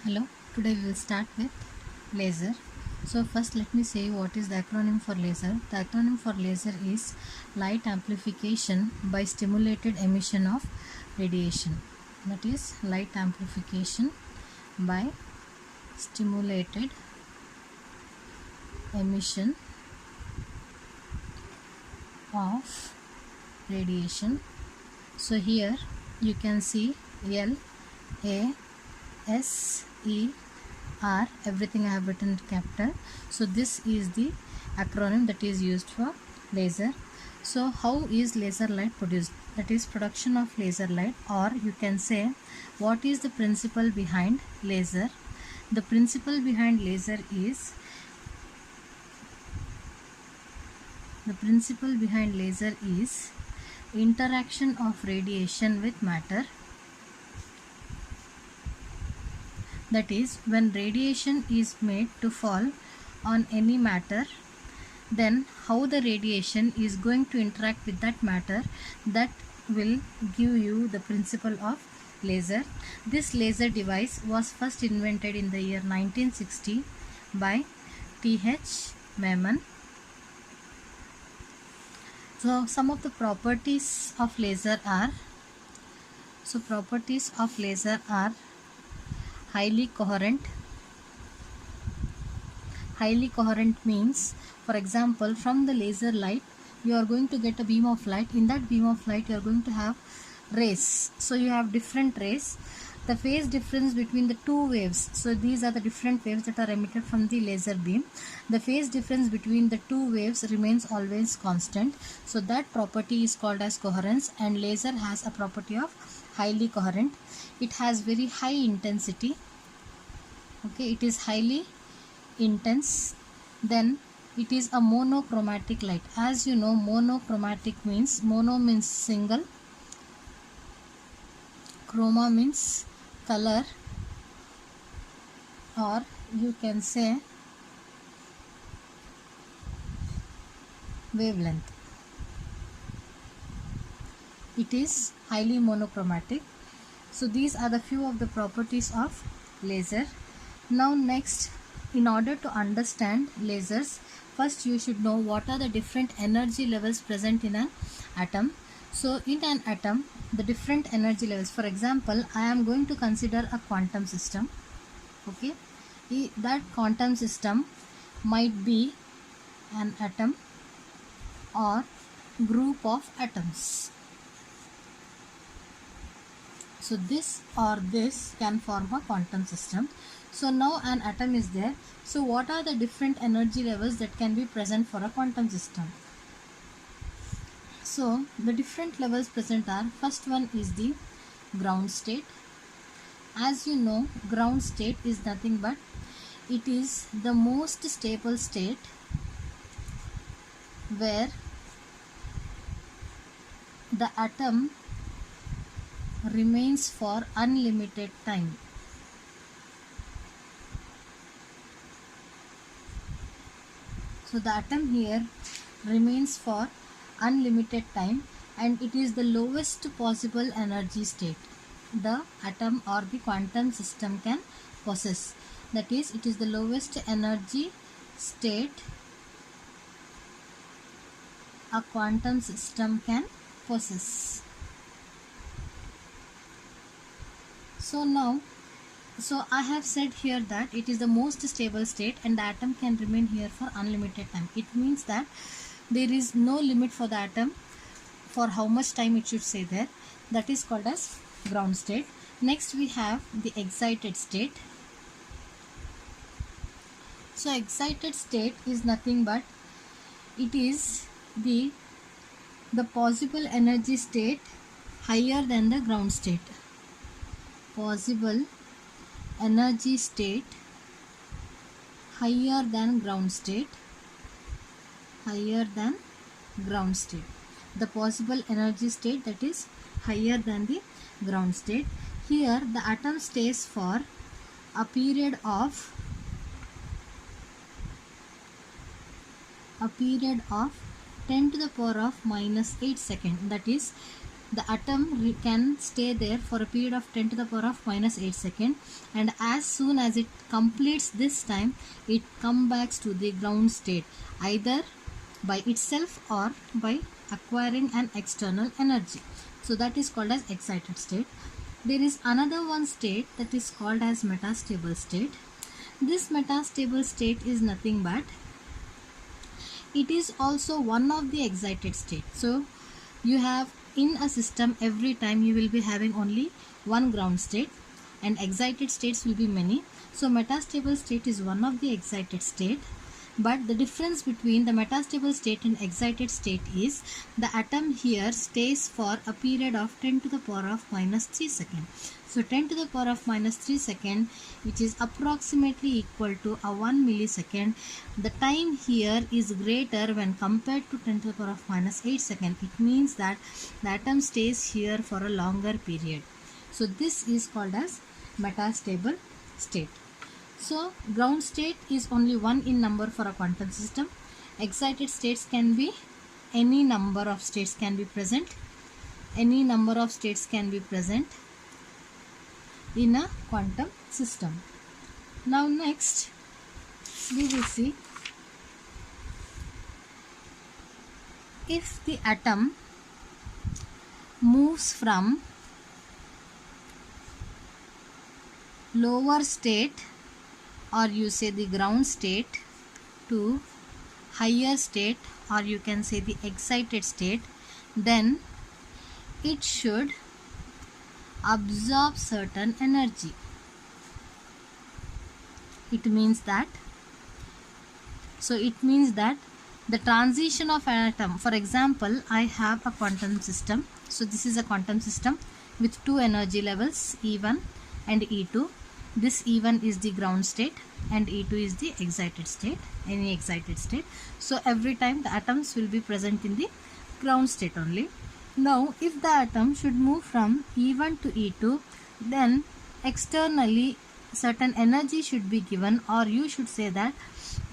Hello, today we will start with laser. So first let me say what is the acronym for laser. The acronym for laser is light amplification by stimulated emission of radiation. That is light amplification by stimulated emission of radiation. So here you can see L A S E R, everything I have written in capital. So this is the acronym that is used for laser. So how is laser light produced? That is production of laser light, or you can say what is the principle behind laser. The principle behind laser is interaction of radiation with matter. That is, when radiation is made to fall on any matter, then how the radiation is going to interact with that matter, that will give you the principle of laser. This laser device was first invented in the year 1960 by T.H. Maiman. So some of the properties of laser are, highly coherent. Highly coherent means, for example, from the laser light you are going to get a beam of light. In that beam of light you are going to have rays. So you have different rays. The phase difference between the two waves, so these are the different waves that are emitted from the laser beam. The phase difference between the two waves remains always constant. So that property is called as coherence, and laser has a property of highly coherent. It has very high intensity. Okay, it is highly intense. Then it is a monochromatic light. As you know, monochromatic means, mono means single, chroma means color, or you can say wavelength. It is highly monochromatic. So these are the few of the properties of laser. Now next, in order to understand lasers, first you should know what are the different energy levels present in an atom. So in an atom, the different energy levels, for example, I am going to consider a quantum system. Okay, that quantum system might be an atom or group of atoms. So this or this can form a quantum system. So now an atom is there. So what are the different energy levels that can be present for a quantum system? So the different levels present are, first one is the ground state. As you know, ground state is nothing but it is the most stable state where the atom remains for unlimited time. So the atom here remains for unlimited time, and it is the lowest possible energy state the atom or the quantum system can possess. That is, it is the lowest energy state a quantum system can possess. So I have said here that it is the most stable state and the atom can remain here for unlimited time. It means that there is no limit for the atom for how much time it should stay there. That is called as ground state. Next we have the excited state. So excited state is nothing but it is the possible energy state higher than the ground state. Possible energy state higher than ground state. The possible energy state that is higher than the ground state. Here the atom stays for a period of 10 to the power of minus 8 seconds. That is, the atom can stay there for a period of 10 to the power of minus 8 seconds, and as soon as it completes this time, it comes back to the ground state, either by itself or by acquiring an external energy. So that is called as excited state. There is another one state that is called as metastable state. This metastable state is nothing but it is also one of the excited state. So you have in a system, every time you will be having only one ground state and excited states will be many. So metastable state is one of the excited state, but the difference between the metastable state and excited state is the atom here stays for a period of 10 to the power of minus 3 seconds. So 10 to the power of minus 3 seconds, which is approximately equal to a 1 millisecond. The time here is greater when compared to 10 to the power of minus 8 seconds. It means that the atom stays here for a longer period. So this is called as metastable state. So ground state is only one in number for a quantum system. Excited states can be any number of states can be present. Any number of states can be present in a quantum system. Now next we will see if the atom moves from lower state, or you say the ground state, to higher state, or you can say the excited state, then it should absorb certain energy. It means that the transition of an atom, for example, I have a quantum system. So this is a quantum system with two energy levels, E1 and E2. This E1 is the ground state and E2 is the excited state, any excited state. So every time the atoms will be present in the ground state only. Now if the atom should move from E1 to E2, then externally certain energy should be given, or you should say that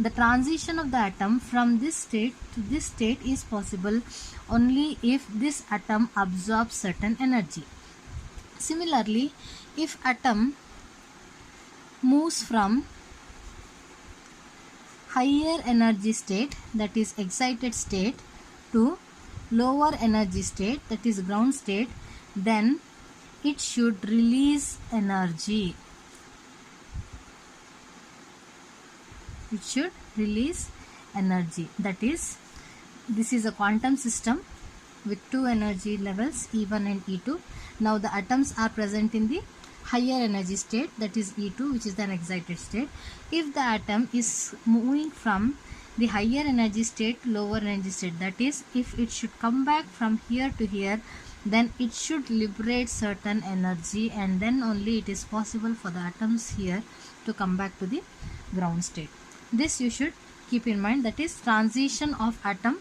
the transition of the atom from this state to this state is possible only if this atom absorbs certain energy. Similarly, if atom moves from higher energy state, that is excited state, to lower energy state, that is ground state, then it should release energy. It should release energy. That is, this is a quantum system with two energy levels, E1 and E2. Now the atoms are present in the higher energy state, that is E2, which is an excited state. If the atom is moving from the higher energy state to lower energy state, that is, if it should come back from here to here, then it should liberate certain energy, and then only it is possible for the atoms here to come back to the ground state. This you should keep in mind, that is, transition of atom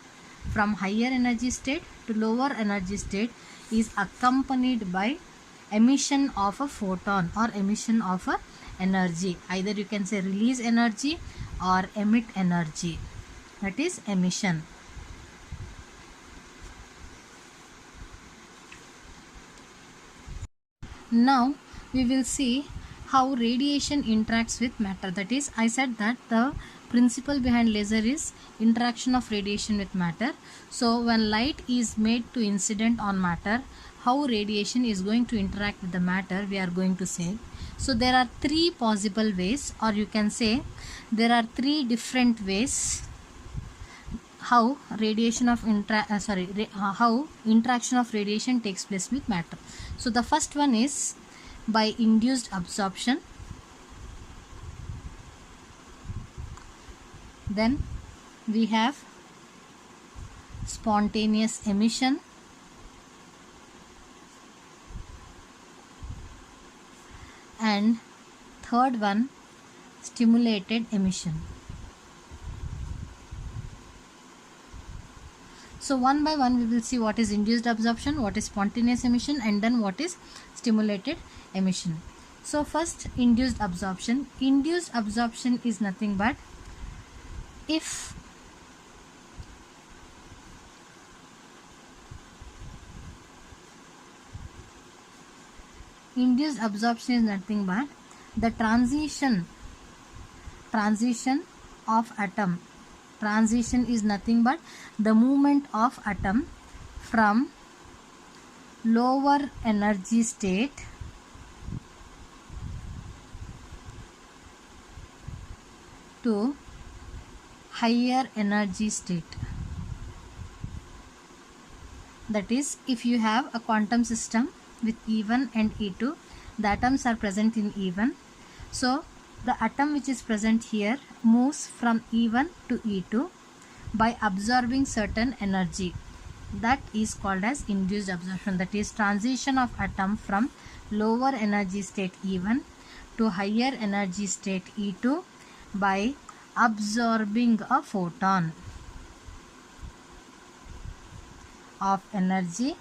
from higher energy state to lower energy state is accompanied by emission of a photon or emission of a energy. Either you can say release energy or emit energy, that is emission. Now we will see how radiation interacts with matter. That is, I said that the principle behind laser is interaction of radiation with matter. So when light is made to incident on matter, how radiation is going to interact with the matter, we are going to say. So there are three possible ways, or you can say there are three different ways how radiation of how interaction of radiation takes place with matter. So the first one is by induced absorption. Then we have spontaneous emission. And third one, stimulated emission. So one by one we will see what is induced absorption, what is spontaneous emission, and then what is stimulated emission. So first, induced absorption. Induced absorption is nothing but if Induced absorption is nothing but the transition of atom. Transition is nothing but the movement of atom from lower energy state to higher energy state. That is, if you have a quantum system with E1 and E2, the atoms are present in E1. So the atom which is present here moves from E1 to E2 by absorbing certain energy. That is called as induced absorption. That is transition of atom from lower energy state E1 to higher energy state E2 by absorbing a photon of energy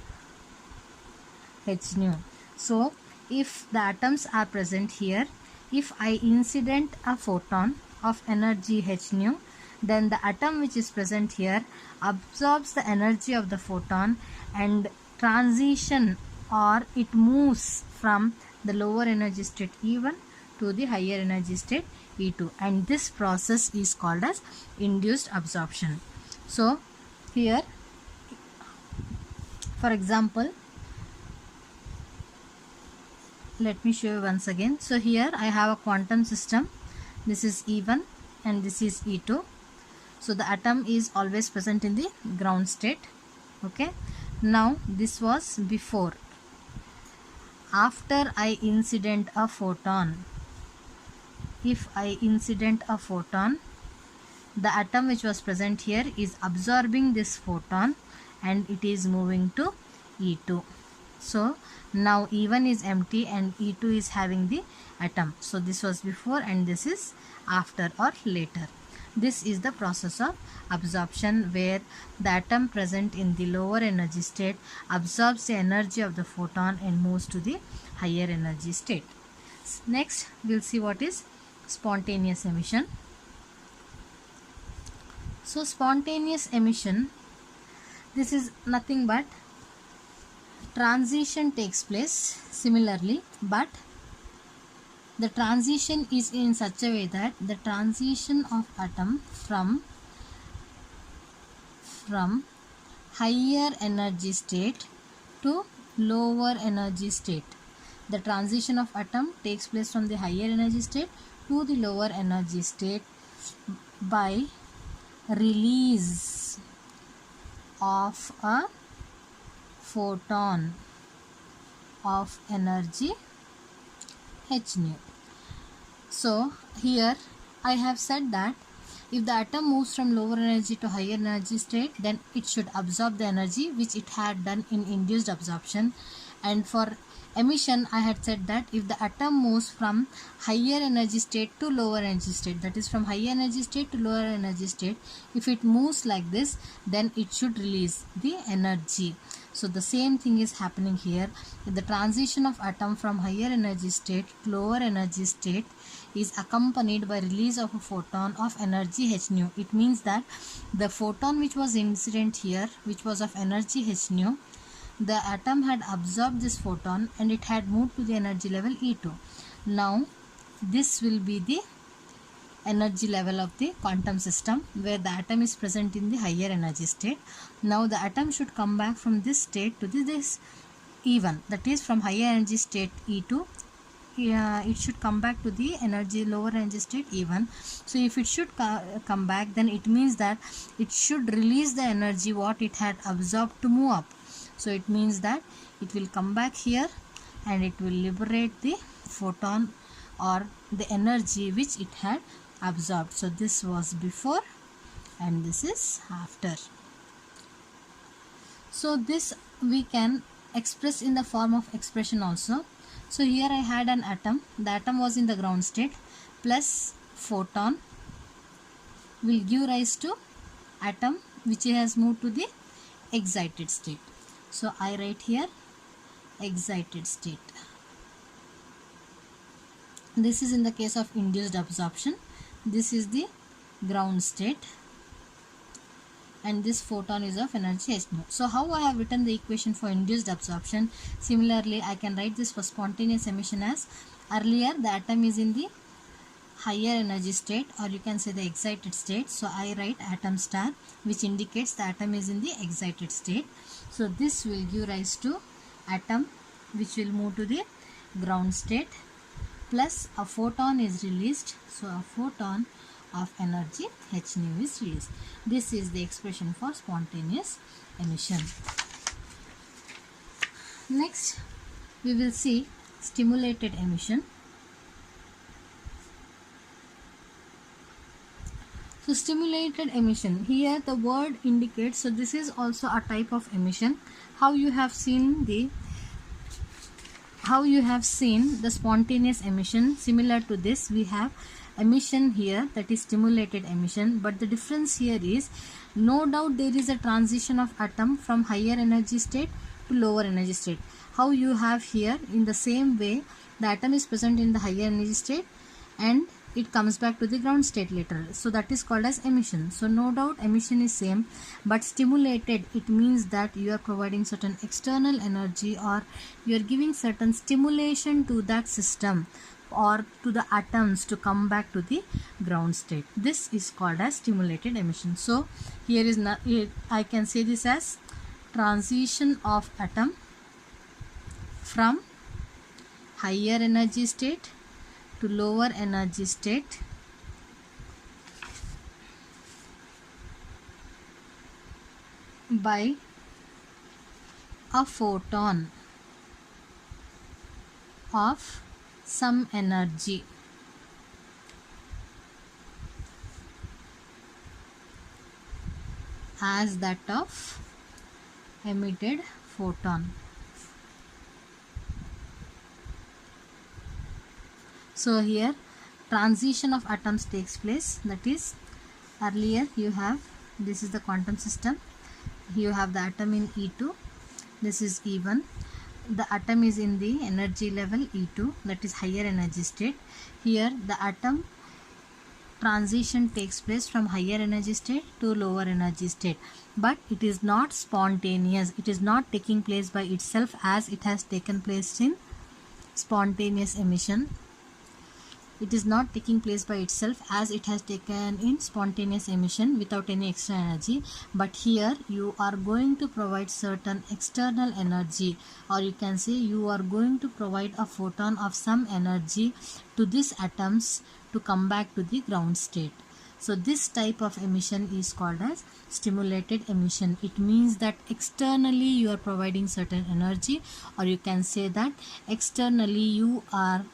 h nu. So if the atoms are present here, if I incident a photon of energy h nu, then the atom which is present here absorbs the energy of the photon and transition, or it moves from the lower energy state E1 to the higher energy state E2, and this process is called as induced absorption. So here, for example, let me show you once again. So here I have a quantum system. This is E1 and this is E2. So the atom is always present in the ground state. Okay. Now this was before. After I incident a photon, if I incident a photon, the atom which was present here is absorbing this photon and it is moving to E2. So now E1 is empty and E2 is having the atom. So this was before and this is after or later. This is the process of absorption, where the atom present in the lower energy state absorbs the energy of the photon and moves to the higher energy state. Next, we'll see what is spontaneous emission. So spontaneous emission, this is nothing but transition takes place similarly, but the transition is in such a way that the transition of atom from higher energy state to lower energy state. The transition of atom takes place from the higher energy state to the lower energy state by release of a photon of energy h nu. So here I have said that if the atom moves from lower energy to higher energy state, then it should absorb the energy which it had done in induced absorption. And for emission, I had said that if the atom moves from higher energy state to lower energy state, that is from higher energy state to lower energy state, if it moves like this, then it should release the energy. So the same thing is happening here. The transition of atom from higher energy state to lower energy state is accompanied by release of a photon of energy h nu. It means that the photon which was incident here, which was of energy h nu, the atom had absorbed this photon and it had moved to the energy level E2. Now this will be the energy level of the quantum system, where the atom is present in the higher energy state. Now the atom should come back from this state to this E1, that is from higher energy state E2. It should come back to the lower energy state E1. So if it should come back, then it means that it should release the energy what it had absorbed to move up. So it means that it will come back here and it will liberate the photon or the energy which it had absorbed. So this was before and this is after. So this we can express in the form of expression also. So here I had an atom. The atom was in the ground state plus photon will give rise to atom which has moved to the excited state. So I write here excited state. This is in the case of induced absorption. This is the ground state. and this photon is of energy h nu. So how I have written the equation for induced absorption? Similarly, I can write this for spontaneous emission as, earlier the atom is in the higher energy state, or you can say the excited state. So I write atom star, which indicates the atom is in the excited state. So this will give rise to atom which will move to the ground state, plus a photon is released. So a photon of energy h nu is released. This is the expression for spontaneous emission. Next we will see stimulated emission. So stimulated emission, here the word indicates, so this is also a type of emission. How you have seen the spontaneous emission, similar to this we have emission here, that is stimulated emission, but the difference here is, no doubt there is a transition of atom from higher energy state to lower energy state. How you have here, in the same way the atom is present in the higher energy state and it comes back to the ground state later. So that is called as emission. So no doubt emission is same, but stimulated, it means that you are providing certain external energy, or you are giving certain stimulation to that system or to the atoms to come back to the ground state. This is called as stimulated emission. So here is not, I can say this as transition of atom from higher energy state to lower energy state by a photon of some energy. As that of emitted photon. So here transition of atoms takes place, that is, earlier you have, this is the quantum system, you have the atom in E2, this is E1, the atom is in the energy level E2, that is higher energy state. Here the atom transition takes place from higher energy state to lower energy state, but it is not spontaneous, it is not taking place by itself as it has taken place in spontaneous emission. It is not taking place by itself as it has taken in spontaneous emission without any extra energy, but here you are going to provide certain external energy, or you can say you are going to provide a photon of some energy to these atoms to come back to the ground state. So this type of emission is called as stimulated emission. It means that externally you are providing certain energy, or you can say that externally you are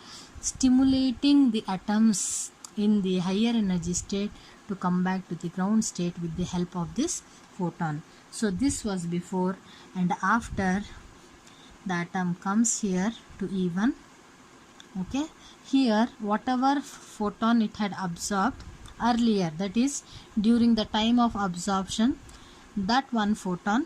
stimulating the atoms in the higher energy state to come back to the ground state with the help of this photon. So this was before, and after the atom comes here to E1. Okay, here whatever photon it had absorbed earlier, that is during the time of absorption, that one photon,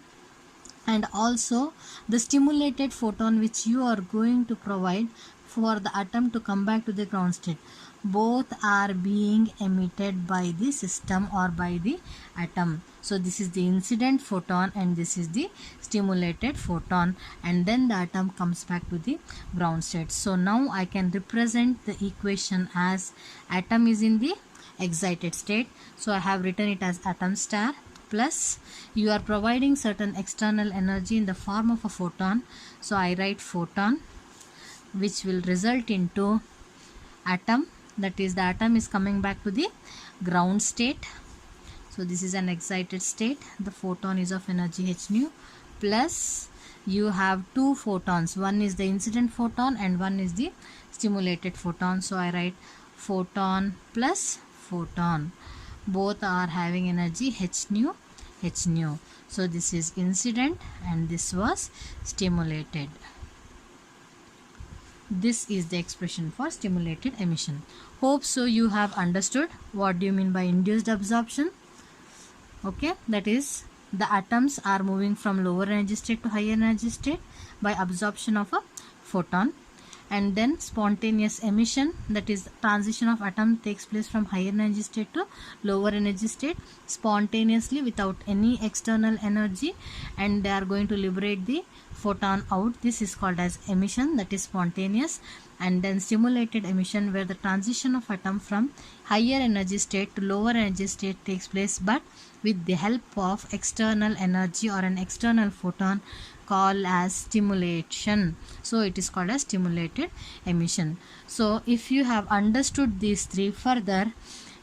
and also the stimulated photon which you are going to provide for the atom to come back to the ground state, both are being emitted by the system or by the atom. So this is the incident photon and this is the stimulated photon, and then the atom comes back to the ground state. So now I can represent the equation as atom is in the excited state. So I have written it as atom star, plus you are providing certain external energy in the form of a photon. So I write photon, which will result into atom, that is the atom is coming back to the ground state. So this is an excited state, the photon is of energy h nu, plus you have two photons, one is the incident photon and one is the stimulated photon. So I write photon plus photon, both are having energy h nu, h nu. So this is incident and this was stimulated. This is the expression for stimulated emission. Hope so you have understood what do you mean by induced absorption. Okay, that is the atoms are moving from lower energy state to higher energy state by absorption of a photon, and then spontaneous emission, that is transition of atom takes place from higher energy state to lower energy state spontaneously without any external energy, and they are going to liberate the photon out. This is called as emission, that is spontaneous. And then stimulated emission, where the transition of atom from higher energy state to lower energy state takes place but with the help of external energy or an external photon, called as stimulation. So it is called as stimulated emission. So if you have understood these three further,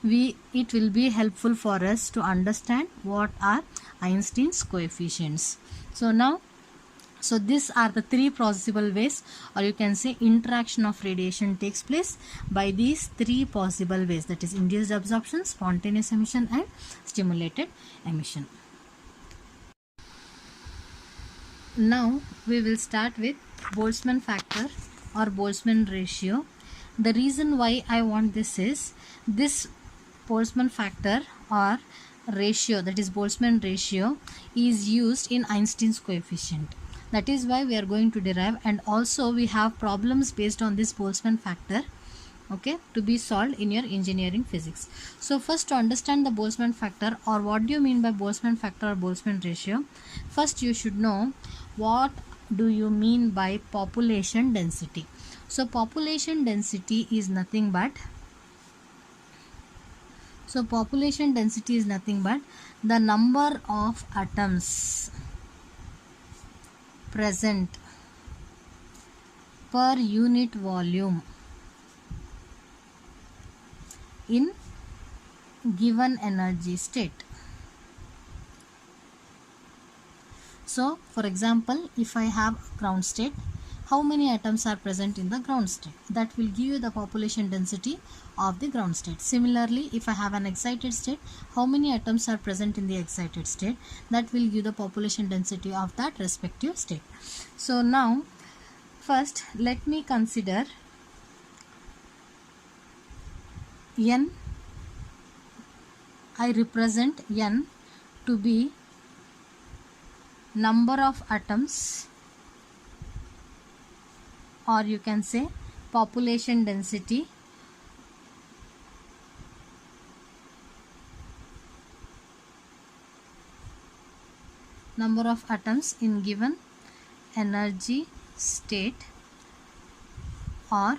it will be helpful for us to understand what are Einstein's coefficients. So these are the three possible ways, or you can say interaction of radiation takes place by these three possible ways, that is induced absorption, spontaneous emission and stimulated emission. Now we will start with Boltzmann factor or Boltzmann ratio. The reason why I want this is, this Boltzmann factor or ratio, that is Boltzmann ratio, is used in Einstein's coefficient. That is why we are going to derive, and also we have problems based on this Boltzmann factor, okay, to be solved in your engineering physics. So first, to understand the Boltzmann factor, or what do you mean by Boltzmann factor or Boltzmann ratio, first you should know what do you mean by population density. So population density is nothing but the number of atoms present per unit volume in given energy state. So for example, if I have ground state, how many atoms are present in the ground state? That will give you the population density of the ground state. Similarly, if I have an excited state, how many atoms are present in the excited state? That will give the population density of that respective state. So now first let me consider N. I represent N to be number of atoms, or you can say population density number of atoms in given energy state, or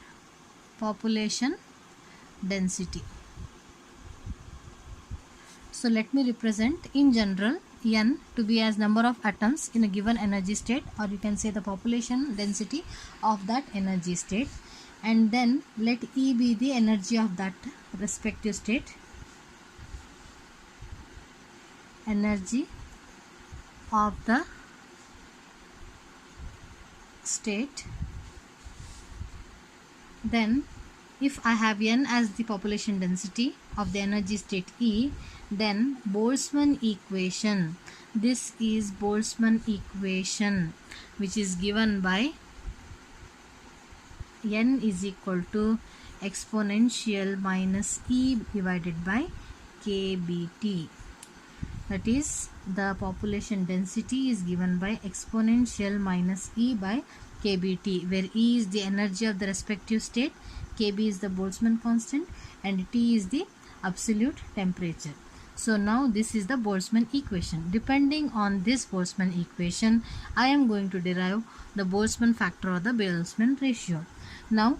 population density. So let me represent in general N to be as number of atoms in a given energy state, or you can say the population density of that energy state, and then let E be the energy of that respective state, energy of the state. Then if I have N as the population density of the energy state E, then Boltzmann equation, this is Boltzmann equation, which is given by N is equal to exponential minus E divided by kBT. That is, the population density is given by exponential minus E by kBT, where E is the energy of the respective state, kB is the Boltzmann constant, and T is the absolute temperature. So now this is the Boltzmann equation. Depending on this Boltzmann equation, I am going to derive the Boltzmann factor or the Boltzmann ratio. Now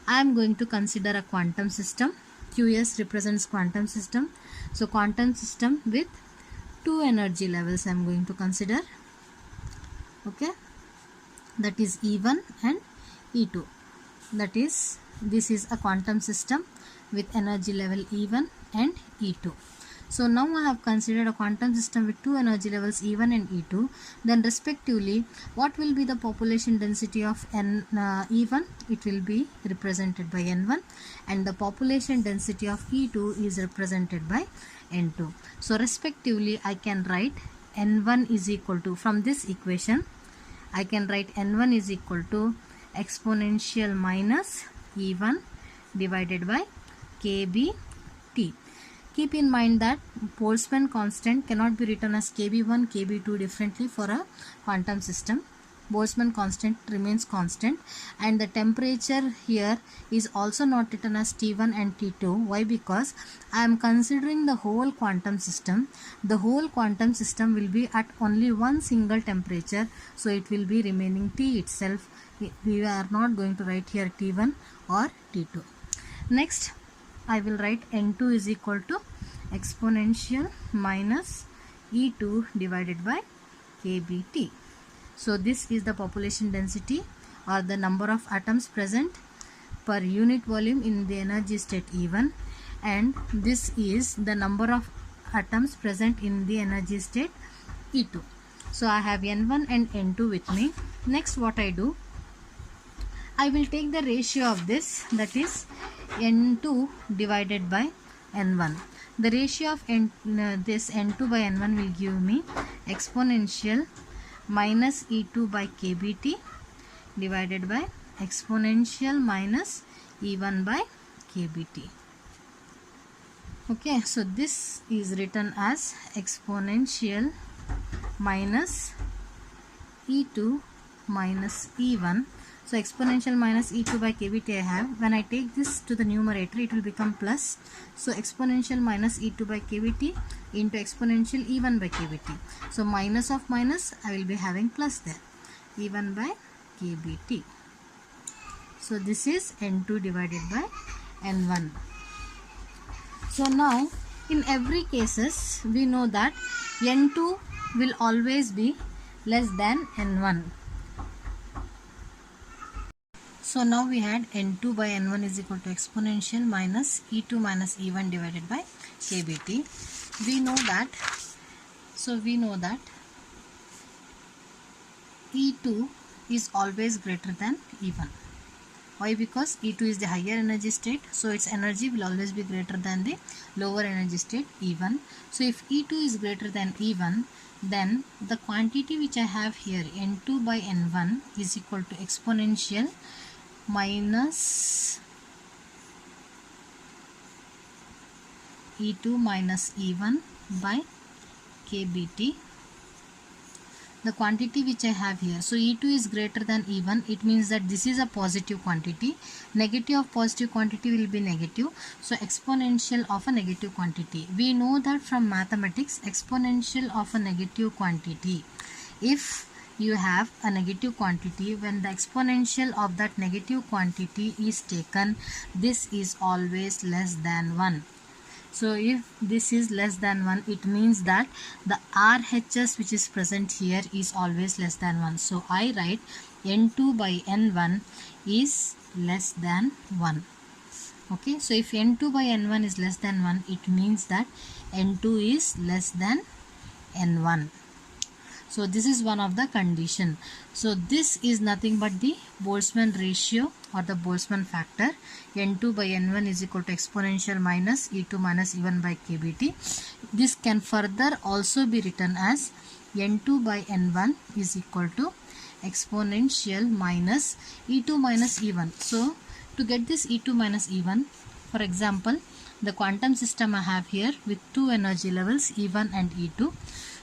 I am going to consider a quantum system. QS represents quantum system. So quantum system with two energy levels I am going to consider. Okay, that is E1 and E2. That is, this is a quantum system with energy level E1 and E2. So now I have considered a quantum system with two energy levels E1 and E2. Then respectively, what will be the population density of E1? It will be represented by N1, and the population density of E2 is represented by N2. So respectively, I can write N1 is equal to, from this equation, I can write N1 is equal to exponential minus E1 divided by kBT. Keep in mind that Boltzmann constant cannot be written as kB1, kB2 differently for a quantum system. Boltzmann constant remains constant, and the temperature here is also not written as T1 and T2. Why? Because I am considering the whole quantum system. The whole quantum system will be at only one single temperature, so it will be remaining T itself. We are not going to write here T1 or T2. Next, I will write N2 is equal to exponential minus E2 divided by kBT. So this is the population density or the number of atoms present per unit volume in the energy state E1, and this is the number of atoms present in the energy state E2. So I have N1 and N2 with me. Next, what I do, I will take the ratio of this, that is N2 divided by N1. The ratio of this N2 by N1 will give me exponential minus E2 by kBT divided by exponential minus E1 by kBT. Okay, so this is written as exponential minus E2 minus E1. So exponential minus E2 by kBT I have. When I take this to the numerator, it will become plus. So exponential minus E2 by kBT into exponential E1 by kBT. So minus of minus, I will be having plus there. E1 by kBT. So this is N2 divided by N1. So now in every cases, we know that N2 will always be less than N1. So now we had N2 by N1 is equal to exponential minus E2 minus E1 divided by kBT. We know that E2 is always greater than E1. Why? Because E2 is the higher energy state, so its energy will always be greater than the lower energy state E1. So if E2 is greater than E1, then the quantity which I have here, N2 by N1, is equal to exponential minus E2 minus E1 by kBT, the quantity which I have here. So E2 is greater than E1, it means that this is a positive quantity. Negative of positive quantity will be negative, so exponential of a negative quantity. We know that from mathematics, exponential of a negative quantity, if you have a negative quantity, when the exponential of that negative quantity is taken, this is always less than 1. So if this is less than 1, it means that the RHS which is present here is always less than 1. So I write N2 by N1 is less than 1. Okay, so if N2 by N1 is less than 1, it means that N2 is less than N1. So this is one of the condition. So this is nothing but the Boltzmann ratio or the Boltzmann factor. N2 by N1 is equal to exponential minus E2 minus E1 by kBT. This can further also be written as N2 by N1 is equal to exponential minus E2 minus E1. So to get this E2 minus E1, for example, the quantum system I have here with two energy levels E1 and E2.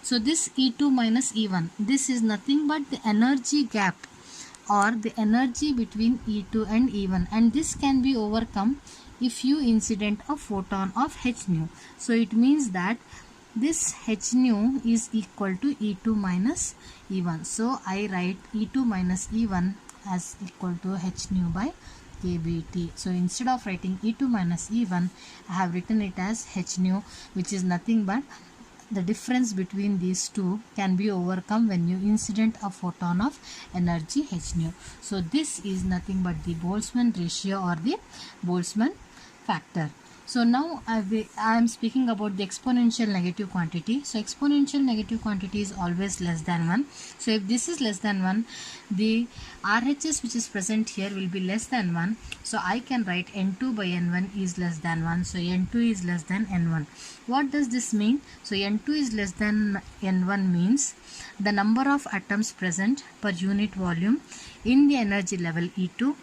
So this E2 minus E1, this is nothing but the energy gap or the energy between E2 and E1, and this can be overcome if you incident a photon of h nu. So it means that this h nu is equal to E2 minus E1. So I write E2 minus E1 as equal to h nu by kBT. So instead of writing E2 minus E1, I have written it as h nu, which is nothing but the difference between these two can be overcome when you incident a photon of energy h nu. So this is nothing but the Boltzmann ratio or the Boltzmann factor. So now I am speaking about the exponential negative quantity. So exponential negative quantity is always less than 1. So if this is less than 1, the RHS which is present here will be less than 1. So I can write N2 by N1 is less than 1. So N2 is less than N1. What does this mean? So N2 is less than N1 means the number of atoms present per unit volume in the energy level E2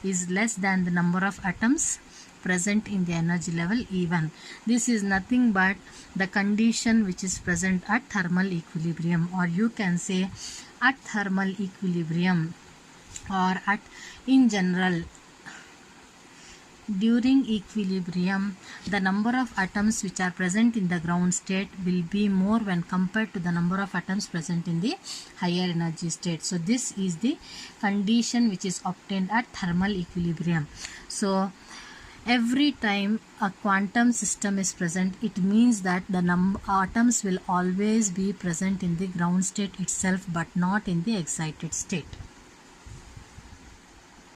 is less than the number of atoms present in the energy level E1. This is nothing but the condition which is present at thermal equilibrium, or you can say at thermal equilibrium, or at in general. During equilibrium, the number of atoms which are present in the ground state will be more when compared to the number of atoms present in the higher energy state. So this is the condition which is obtained at thermal equilibrium. So every time a quantum system is present, it means that the atoms will always be present in the ground state itself, but not in the excited state.